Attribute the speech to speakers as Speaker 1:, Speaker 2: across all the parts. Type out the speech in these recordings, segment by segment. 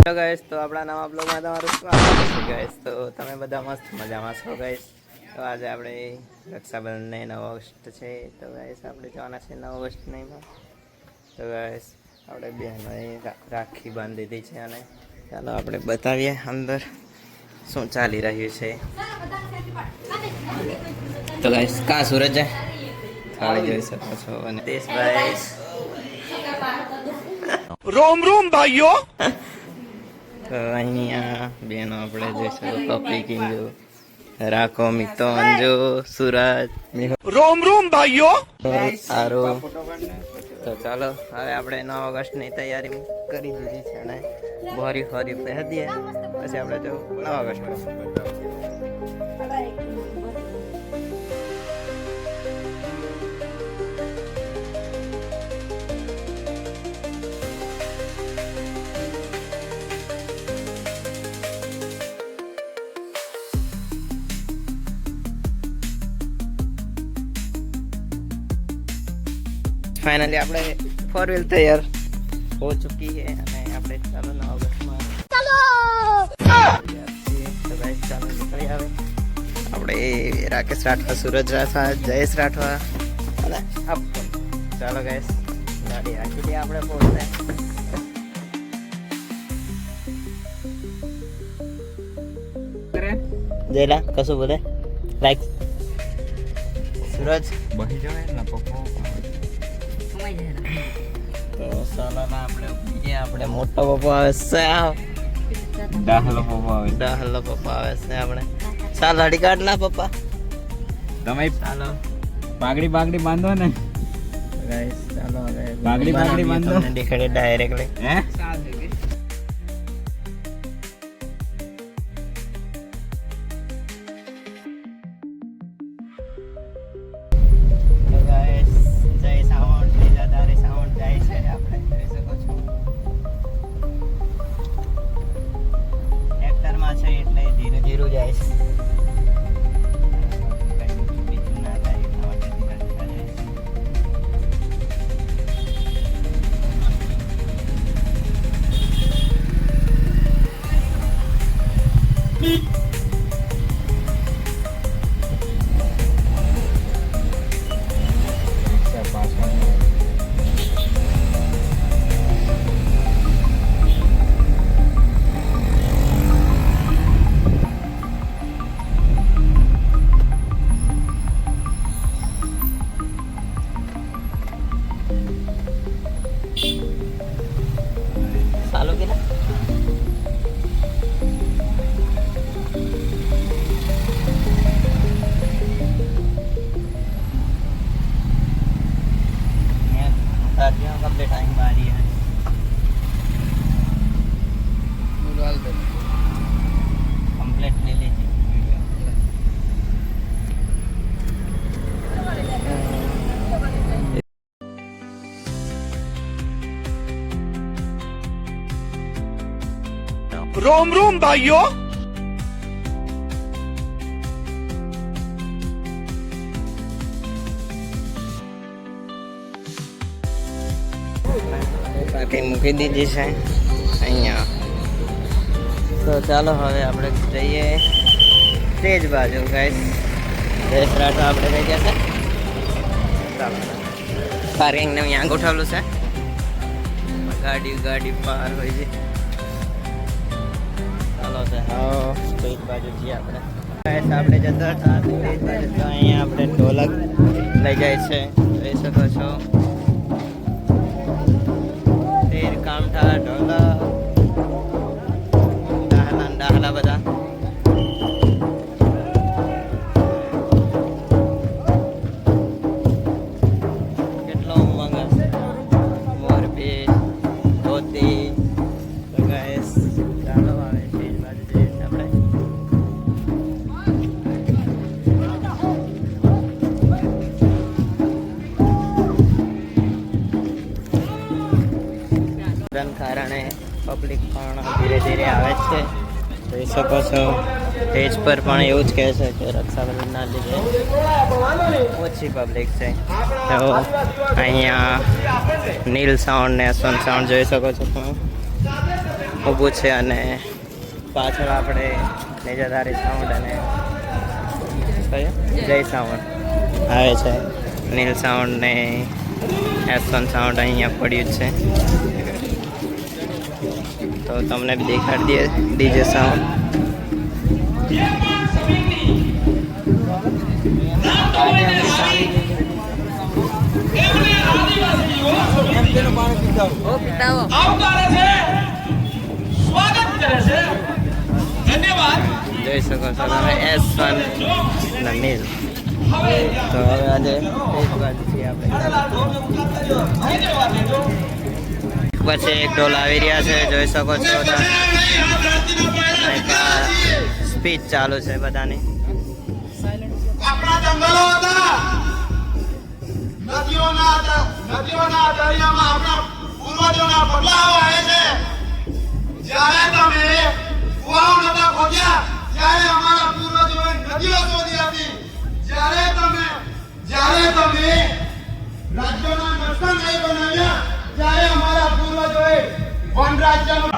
Speaker 1: Hello guys, તો આપણા નવા બ્લોગમાં તમારું સ્વાગત છે ગાઈસ. તો તમે બધા મસ્ત મજામાં છો ગાઈસ. તો આજે આપણે રક્ષાબંધનને 9 ઓગસ્ટ છે. તો ગાઈસ આપણે જવાના છે 9 ઓગસ્ટ નહીંમાં. તો ગાઈસ આપણે બહેનોએ રાખી બાંધી દીધી છે અને ચાલો આપણે બતાવીએ અંદર શું ચાલી રહ્યું છે. તો ગાઈસ કાં સૂરજ જાય થાળી જોઈ શકો છો અને દેશભાઈ
Speaker 2: रोम रोम भाइयों.
Speaker 1: તો અહીંયા બેનો આપણે જોઈશું પપ્પી કિંજુ રાખો મિતો અંજુ સુરજ
Speaker 2: रोम रोम भाइयों.
Speaker 1: આરો. તો ચાલો હવે આપણે 9 ઓગસ્ટની તૈયારી કરી દીધી છે અને બોરી ફરી પહેરી દઈએ પછી આપણે જો 9 ઓગસ્ટ फाइनली આપણે 4 व्हील તૈયાર हो चुकी है અને આપણે ચાલો 9 ઓગસ્ટમાં ચાલો તો ગાઈસ ચાલો નીકળી આવે આપણે રાકેશ રાઠવા, સૂરજ રાઠવા, જયેશ રાઠવા અને અપ ચાલો ગાઈસ ગાડી રાખી દઈએ આપણે પહોંચે જેલા કશું બોલે લાઈક સૂરજ
Speaker 2: બહી જવાય ને પપ્પો.
Speaker 1: તો સાલાના આપણે મોટો પપ્પો આવે છે
Speaker 2: દાહલો પપ્પો આવે.
Speaker 1: ડહલો પપ્પા આવે છે આપણે ચાલ હડી કાઢ ના પપ્પા
Speaker 2: તમે
Speaker 1: ચાલો
Speaker 2: પાઘડી પાઘડી બાંધો ને.
Speaker 1: ગાઈસ ચાલો હવે
Speaker 2: પાઘડી પાઘડી બાંધો.
Speaker 1: તમને દેખાડે ડાયરેક્ટલી
Speaker 2: હે
Speaker 1: તો ગાઈસ જય સાવણ લીલાધારી સાવણ જાય છે આપણે જોઈ શકો છો ટ્રેક્ટરમાં છે એટલે ધીરે ધીરે જાય છે બીજું ના થાય એટલા માટે ધીરે ધીરે જાય છે ચાલુ કે ના शादियों का टाइम बारी है कंप्लीट ले लीजिए
Speaker 2: रोम रोम भाइयों.
Speaker 1: પાર્કિંગ મૂકી દીધી છે અહીંયા તો ચાલો હવે આપણે જઈએ તે જ બાજુ ગાઈસ દેશ રાઠવા આપણે રહી ગયા છે ચાલો પાર્કિંગને અહીંયા ગોઠવેલું છે ગાડી પાર હોય છે ચાલો છે હા તે જ બાજુ છીએ આપણે ગાઈસ આપણે જતા હતા તે જ બાજુ તો અહીંયા આપણે ઢોલક લઈ જાય છે જોઈ શકો છો તેર કામઠા ઢોલા ડાહલા બધા કેટલો ઉમંગ હશે મોરબી ધોતી તો ગાઈસ ચાલો આવે તે જ બાજુ જઈએ છીએ આપણે કારણે પબ્લિક પણ ધીરે ધીરે આવે છે જોઈ શકો છો સ્ટેજ પર પણ એવું જ કહે છે કે રક્ષાબંધનના લીધે ઓછી પબ્લિક છે તો અહીંયા નીલ સાઉન્ડ ને સોન સાઉન્ડ જોઈ શકો છો તમે ઊભું છે અને પાછળ આપણે નેજાધારી સાઉન્ડ અને કયો જય સાઉન્ડ આવે છે. નીલ સાઉન્ડ ને S1 સાઉન્ડ અહીંયા પડ્યું જ છે. તો તમને બી દેખાડી દઈએ ડીજે સાઉન્ડ. જોઈ શકો છો તમે S1 ના નીલ. તો હવે આજે એક બાજુથી આપણે પછી એક ઢોલ આવી રહ્યા છે, જોઈ શકો છો તમે. સ્પીચ ચાલુ છે બધાની.
Speaker 3: આપણા જંગલો હતા, નદીઓના દરિયામાં આપણા પૂર્વજોના બદલાવ આવે છે. જ્યારે તમે કુવાઓ નતા ખોદ્યા ત્યારે અમારા પૂર્વજોએ નદીઓ શોધી હતી. જ્યારે તમે રાજ્યોના નકશા નહીં બનાવ્યા ત્યારે અમારા પૂર્વજોએ વન રાજ્યનું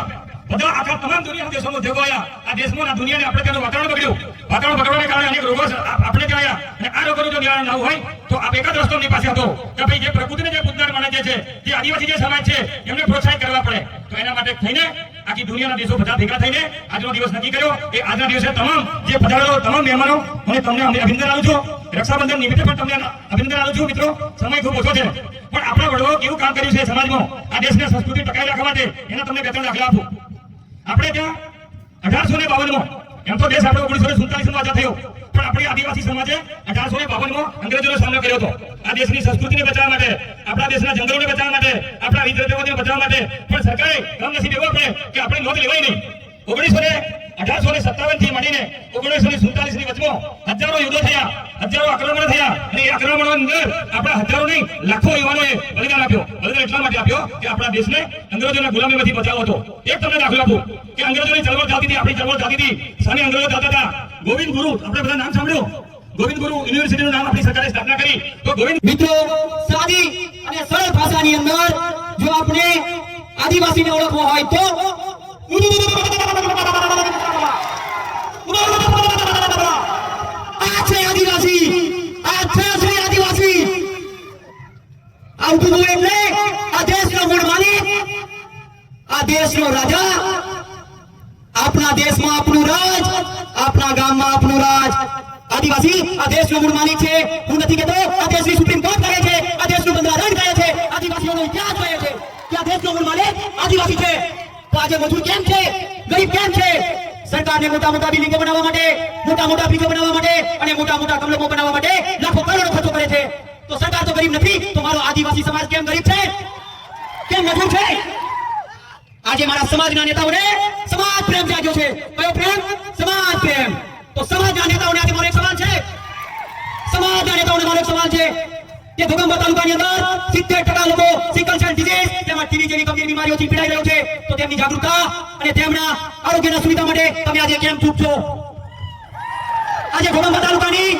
Speaker 4: બધા આખા તમામ દુનિયાના દેશોમાં ઉદ્યોગો આવ્યા. આ દેશમાં આ દુનિયાને આપણે ત્યાંનું વાતાવરણ બગડ્યું. વાતાવરણ બગડવાને કારણે અનેક રોગો આપણે ત્યાં આવ્યા. અને આ રોગોનું જો નિવારણ લાવવું હોય તો આ એક જ રસ્તો એમની પાસે હતો કે ભાઈ જે પ્રકૃતિને જે પૂજનાર માણસ જે છે, જે આદિવાસી જે સમાજ છે, એમને પ્રોત્સાહિત કરવા પડે. તો એના માટે થઈને આખી દુનિયાના દેશો બધા ભેગા થઈને આજનો દિવસ નક્કી કર્યો. એ આજના દિવસે તમામ જે પધારેલો તમામ મહેમાનો અને તમને અભિનંદન આપું છું. રક્ષાબંધન નિમિત્તે પણ તમને અભિનંદન આપું છું. મિત્રો, સમય ખૂબ ઓછો છે પણ આપણા વડવાઓ કેવું કામ કર્યું છે સમાજમાં આ દેશની સંસ્કૃતિ ટકાવી રાખવા માટે, એના તમને બે ત્રણ દાખલા આપું. આપણે ત્યાં 1852માં, એમ તો દેશ આપણો 1947માં આઝાદ થયો, પણ આપણી આદિવાસી સમાજે 1852માં અંગ્રેજોનો સામનો કર્યો હતો. આ દેશની સંસ્કૃતિને બચાવવા માટે, આપણા દેશના જંગલોને બચાવવા માટે, આપણા વિદ્યાર્થીઓને બચાવવા માટે. પણ સરકારે કમનસીબ એવું આપણે કે આપણે નોંધ લેવાય નહીં. 1857 થી માંડીને 1947 ની વચમાં હજારો યુદ્ધો થયા, હજારો આક્રમણો થયા. અને એ આક્રમણો અંદર આપણા હજારો નહીં લાખો યુવાનોએ બલિદાન આપ્યો. બલિદાન એટલા માટે આપ્યો કે આપણા દેશને અંગ્રેજોના ગુલામીમાંથી બચાવવો હતો. એક તમને દાખલો આપું કે અંગ્રેજોની ચળવળ ચાલતી હતી, આપણી ચળવળ ચાલતી હતી, સામે અંગ્રેજો ચાલતા હતા. ગોવિંદ ગુરુ, આપણે બધા નામ સાંભળ્યું, ગોવિંદ ગુરુ યુનિવર્સિટીનું નામ આપણી સરકારે સ્થાપના કરી. તો ગોવિંદ
Speaker 5: મિત્રો, સાદી અને સરળ ભાષાની અંદર જો આપણે આદિવાસીને ઓળખવો હોય તો આ છે આદિવાસી, આ છે આદિવાસી. આવતું એટલે આ દેશનો મૂળ માલિક, આ દેશનો રાજા. આપણા દેશમાં આપણું રાજ, આપણા ગામમાં આપણું રાજ. આદિવાસી આ દેશનો મૂળ માલિક છે. હું નથી કહેતો આ દેશની સુપ્રીમ કોર્ટ કહે છે, આ દેશનું બંધારણ કહે છે, આદિવાસીઓનો ઇતિહાસ કહે છે કે આ દેશનો મૂળ માલિક આદિવાસી છે. તો આજે મજૂર કેમ છે, ગરીબ કેમ છે? સરકારને મોટા મોટા બિલ્ડિંગો બનાવવા માટે, મોટા મોટા બ્રિજો બનાવવા માટે અને મોટા મોટા કમલકો બનાવવા માટે લાખો કરોડો ખર્ચો કરે છે. તો સરકાર તો ગરીબ નથી, તો મારો આદિવાસી સમાજ કેમ ગરીબ છે, કેમ મજૂર છે? આજે મારા સમાજના નેતાઓને સમાજ પ્રેમ જાગ્યો છે. કયો પ્રેમ? સમાજ પ્રેમ. તો સમાજના નેતાઓને આજે મારો એક સવાલ છે, સમાજના નેતાઓને મારો એક સવાલ છે કે ઘોઘંબા તાલુકાની અંદર 70% લોકો સિકલ સેલ ડિઝીઝ તેમજ ટીબી જેવી ગંભીર બીમારીઓથી પીડાઈ રહ્યો છે. તો તેમની જાગૃતતા અને તેમના આરોગ્યના સુવિધા માટે તમે આજે કેમ ચૂપ છો? આજે ઘોઘંબા તાલુકાની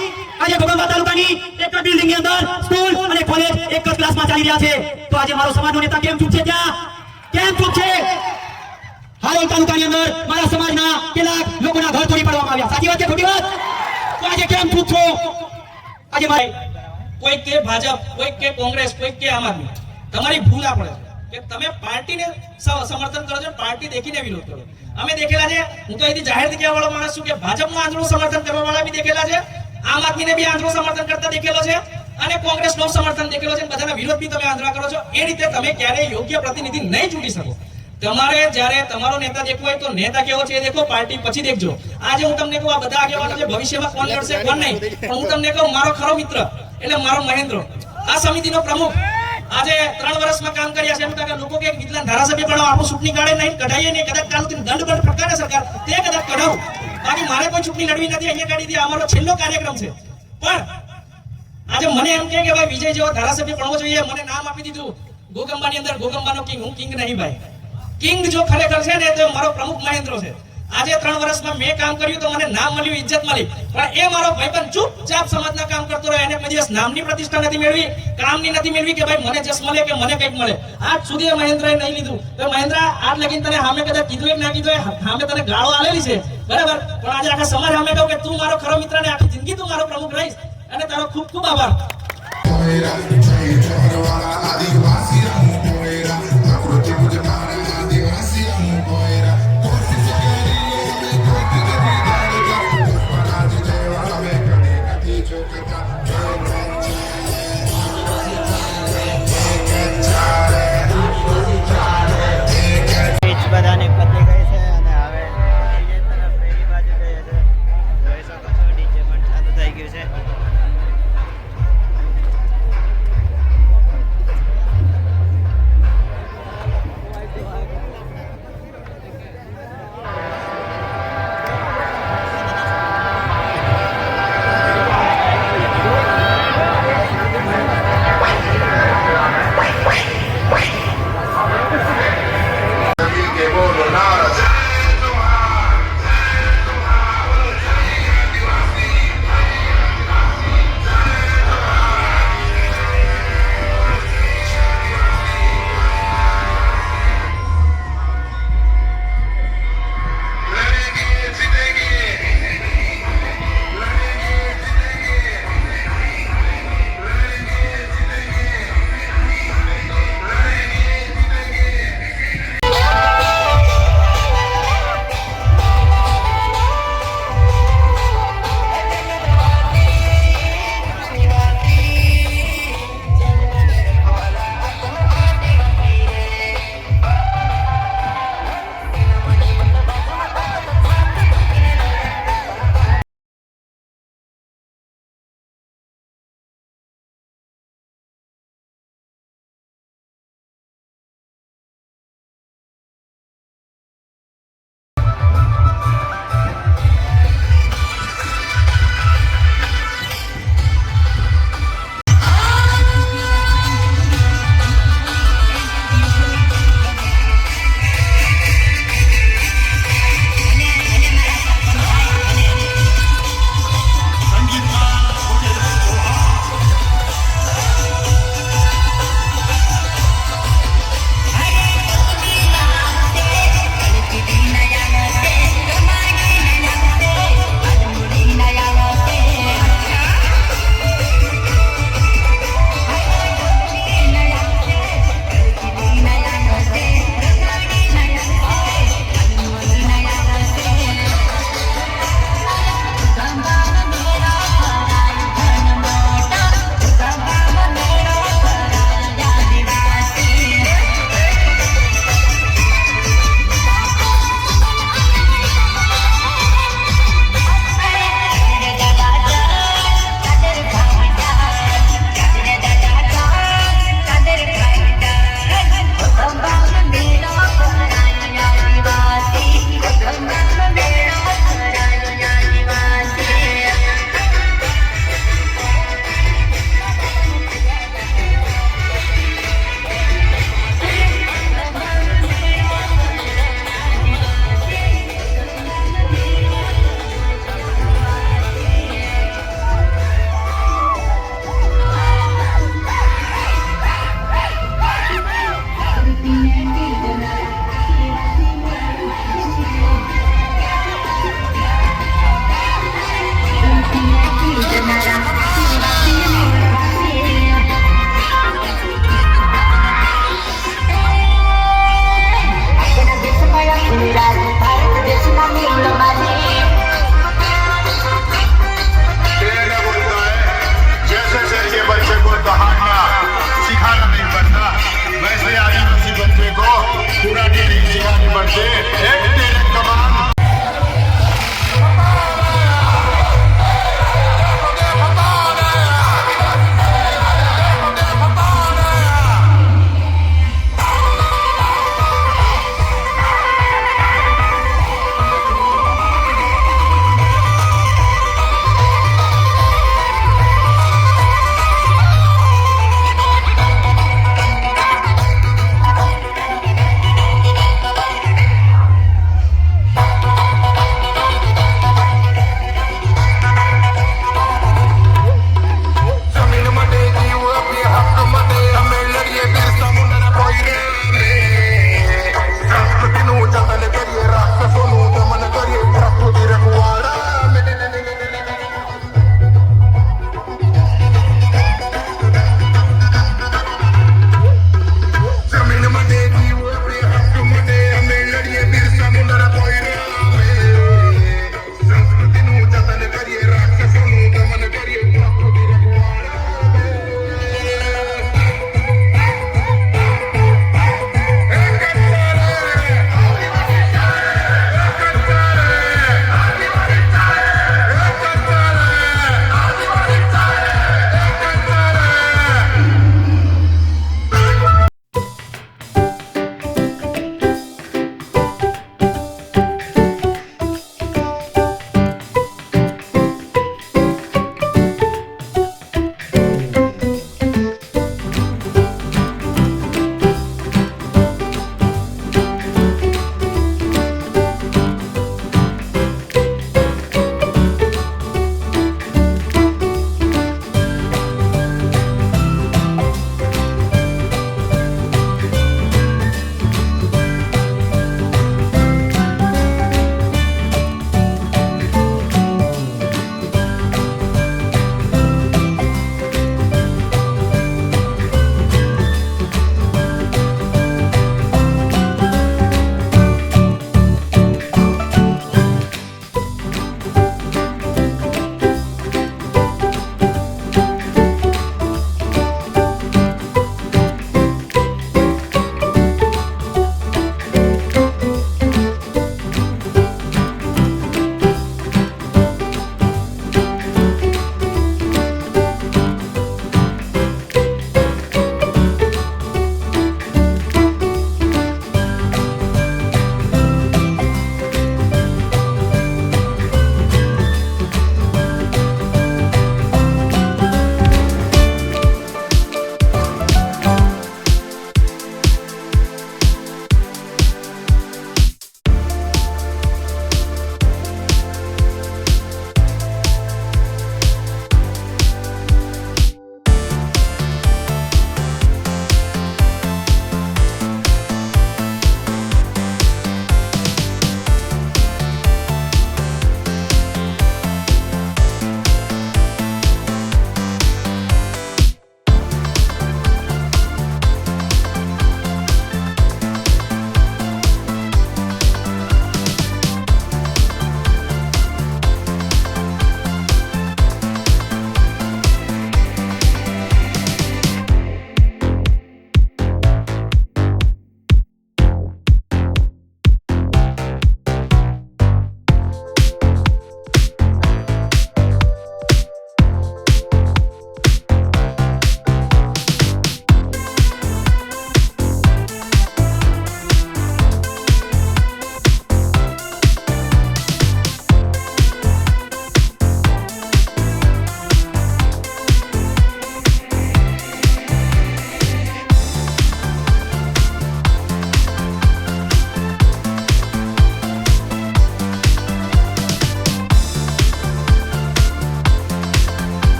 Speaker 5: એક જ બિલ્ડિંગની અંદર સ્કૂલ અને કોલેજ એક જ ક્લાસમાં ચાલી રહ્યા છે. તો આજે મારો સમાજનો નેતા કેમ ચૂપ છે? ત્યાં કેમ ચૂપ છે? હાલોલ તાલુકાની અંદર મારા સમાજના કેટલાક લોકોના ઘર તોડી પાડવામાં આવ્યા. સાચી વાત છે, ખોટી વાત? તો આજે કેમ ચૂપ છો? આજે મારે
Speaker 6: કોઈ કે ભાજપ, કોઈ કે કોંગ્રેસ, કોઈ કે આમ આદમી, તમારી ભૂલ આ પડે છે કે તમે પાર્ટીને સમર્થન કરો છો, પાર્ટી દેખીને વિરોધ કરો. અમે દેખેલા છે, હું તો અહીંથી જાહેર કહેવા વાળો માણસ છું કે ભાજપનું આંધળું સમર્થન કરવા વાળા બી દેખેલા છે, આમ આદમીને બી આંધળું સમર્થન કરતા દેખેલો છે અને કોંગ્રેસનો સમર્થન દેખેલો છે. બધાના વિરોધ બી તમે આંધળા કરો છો. એ રીતે તમે ક્યારેય યોગ્ય પ્રતિનિધિ નહીં ચૂંટી શકો. તમારે જ્યારે તમારો નેતા દેખવો હોય તો નેતા કેવો છે એ દેખો, પાર્ટી પછી દેખજો. આજે હું તમને કહું, આ બધા આગેવાનો છે, ભવિષ્યમાં કોણ લડશે કોણ નહીં, પણ હું તમને કહું, મારો ખરો મિત્ર એટલે મારો મહેન્દ્ર, આ સમિતિનો પ્રમુખ, આજે 3 વર્ષમાં કામ કર્યા છે. એમ કે લોકો કે વિદ્વાન ધારાસભ્ય બનાવો, આપણું ચૂંટણી કાઢે નહીં, કઢાઈએ નહીં, કદાચ ચાલુ દંડ પણ ફટકારે સરકાર, તે કદાચ કઢાવું. બાકી મારે કોઈ ચૂંટણી લડવી નથી, અહીંયા કાઢી દે, અમારો છેલ્લો કાર્યક્રમ છે. પણ આજે મને એમ કે ભાઈ વિજય જેવો ધારાસભ્ય બનવો જોઈએ, મને નામ આપી દીધું ઘોઘંબાની અંદર ઘોઘંબાનો કિંગ. હું કિંગ નહીં ભાઈ. કિંગ જો ખરેખર છે ને તો મારો પ્રમુખ મહેન્દ્ર છે. આજે 3 વર્ષમાં મેં કામ કર્યું તો મને નામ મળ્યું, ઇજ્જત મળી, પણ એ મારો ભાઈબંધ ચૂપચાપ સમાજના કામ કરતો રહ્યો. એને કોઈ દિવસ નામની પ્રતિષ્ઠા નથી મેળવી, કામની નથી મેળવી કે ભાઈ મને જસ મળે કે મને કંઈક મળે. આજ સુધી મહેન્દ્રએ નહીં લીધું. તો મહેન્દ્ર આજ લગીને તને સામે કદાચ કીધું એક ના કીધું, સામે તને ગાળો આલેલી છે બરાબર, પણ આજે આખા સમાજ સામે કહું કે તું મારો ખરો મિત્ર ને આખી જિંદગી તું મારો પ્રમુખ રહીશ, અને તારો ખૂબ ખૂબ આભાર.
Speaker 1: સ્પીચ બધાની પતી ગઈ છે અને હવે ડીજે તરફ પેલી બાજુ જઈએ છે. જોઈ શકો છો ડીજે પણ ચાલુ થઈ ગયું છે.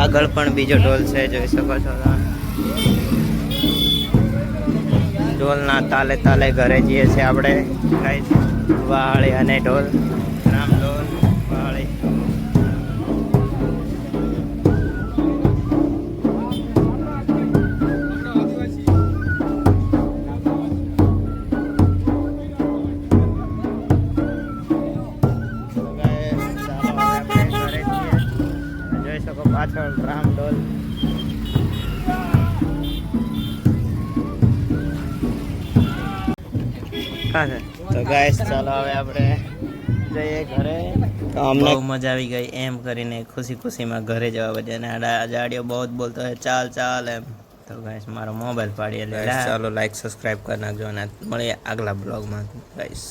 Speaker 1: આગળ પણ બીજો ઢોલ છે, જોઈ શકો છો તમે. ઢોલના તાલે તાલે ઘરે જઈએ છીએ આપણે ગાઈસ. વાળી અને ઢોલ, રામ ઢોલ વાળી. જોઈ શકો પાછળ રામ ઢોલ. તો ગાઈસ ચાલો હવે આપણે જઈએ ઘરે. તો અમને બહુ મજા આવી ગઈ એમ કરીને ખુશીમાં ઘરે જવા બદલ. અને જાડિયો બહુ જ બોલતો હોય ચાલ ચાલ એમ. તો ગાઈસ મારો મોબાઈલ પાડી એટલે ચાલો લાઈક સબસ્ક્રાઇબ કરી નાખજો અને મળીએ આગલા બ્લોગમાં ગાઈસ.